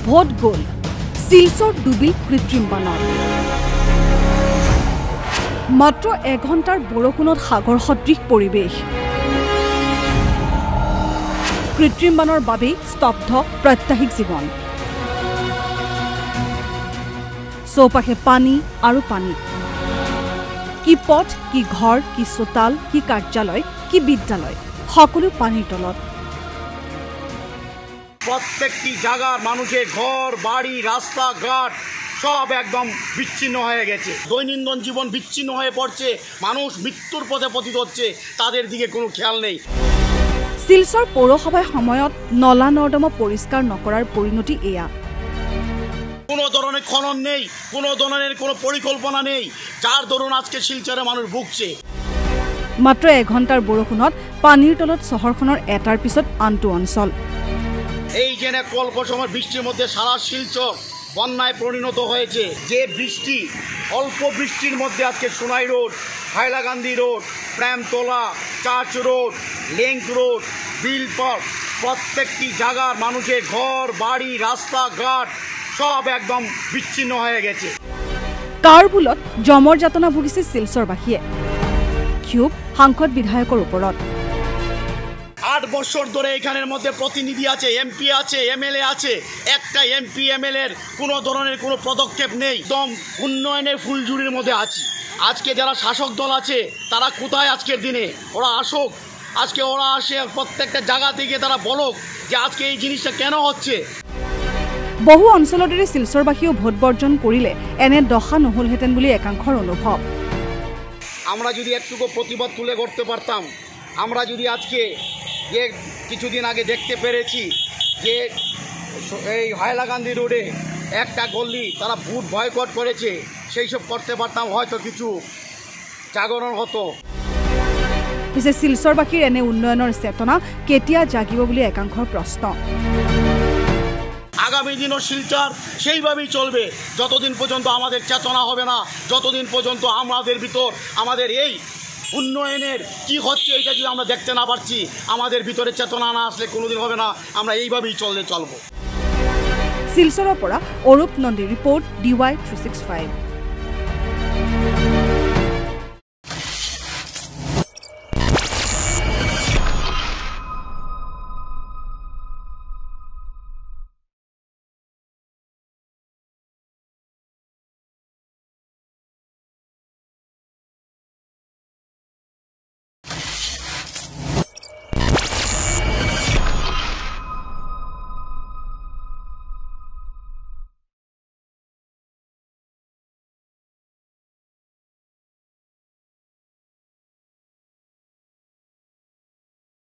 vote গ'ল শিলচৰ ডুবিল কৃত্ৰিম বানৰ মাত্ৰ এঘণ্টাৰ বৰষুণত সাগৰ সদৃশ পৰিৱেশ কৃত্ৰিম বানৰ বাবেই স্তব্ধ প্ৰত্যাহিক জীৱন চৌপাশে পানী আৰু পানী কি পথ কি ঘৰ কি চোতাল কি কাৰ্যালয় কি বিদ্যালয় সকলো পানীৰ তলত প্রত্যেকটি জায়গার মানুষের ঘর বাড়ি রাস্তাঘাট সব একদম বিচ্ছিন্ন হয়ে গেছে দৈনন্দিন জীবন বিচ্ছিন্ন হয়ে পড়ছে মানুষ মৃত্যুর পথে পতিত হচ্ছে তাদের দিকে কোনো খেয়াল নেই শিলচৰ পৌৰসভাৰ সময়ত নলা নৰ্দমা পৰিষ্কাৰ নকৰাৰ পৰিণতি এয়া কোনো ধৰনেৰ খনন নেই কোনো ধৰনেৰ কোনো পৰিকল্পনা নেই যাৰ দৰুন আজকে শিলচৰে মানুষ ভুগছে মাত্ৰ এঘণ্টাৰ বৰষুণত পানীৰ তলত চহৰখনৰ এটাৰ পিছত আনটো অঞ্চল এই যে অল্প সময় বৃষ্টির মধ্যে সারা শিলচর বন্যায় পরিণত হয়েছে যে বৃষ্টি অল্প বৃষ্টির মধ্যে আজকে Sonai road Hailakandi road Premtala church road link road Bilpar প্রত্যেকটি জায়গার মানুষের ঘর বাড়ি রাস্তাঘাট সব একদম বিচ্ছিন্ন হয়ে গেছে কাৰ বুলত জমৰ যাতনা ভুগিছে শিলচৰবাসীয়ে ক্ষোভ সাংসদ বিধায়কৰ ওপৰত 8 বছর ধরে এখানের মধ্যে প্রতিনিধি আছে এমপি আছে এমএলএ আছে একটা এমপি এমএলএর কোনো ধরনের কোনো পদক্ষেপ নেই একদম উন্নয়নের ফুলঝুরির মধ্যে আছি আজকে যারা শাসক দল আছে তারা কোথায় আজকের দিনে ওরা আসুক আজকে ওরা আসে প্রত্যেকটা জায়গা থেকে তারা বলুক যে আজকে এই জিনিসটা কেন হচ্ছে বহু অঞ্চলৰে শিলচৰবাসীও ভোট বৰ্জন কৰিলে এনে দশা নহলহেঁতেন বুলি একাংশৰ অনুভৱ আমরা যদি একটুকু প্রতিবাদ তুলে করতে পারতাম আমরা যদি আজকে যে কিছুদিন আগে দেখতে পেরেছি যে এই হাইলাকান্দি রোডে একটা গল্লি তারা বুট বয়কট করেছে সেই সব করতে পারতাম হয়তো কিছু জাগরণ হতো পিছে শিলচৰবাসীৰ এনে উন্নয়নৰ চেতনা কেতিয়া জাগিব বুলি একাংশৰ প্ৰশ্ন আগামী দিনও শিলচর সেইভাবেই চলবে যতদিন পর্যন্ত আমাদের চেতনা হবে না যতদিন পর্যন্ত আমাদের ভিতর আমাদের এই উন্নয়নের কি হচ্ছে এটা যদি আমরা দেখতে না পারছি আমাদের ভিতরে চেতনা না আসলে কোনোদিন হবে না আমরা এইভাবেই চলবো শিলচৰৰ পৰা অৰূপ নন্দী ৰিপোৰ্ট DY 365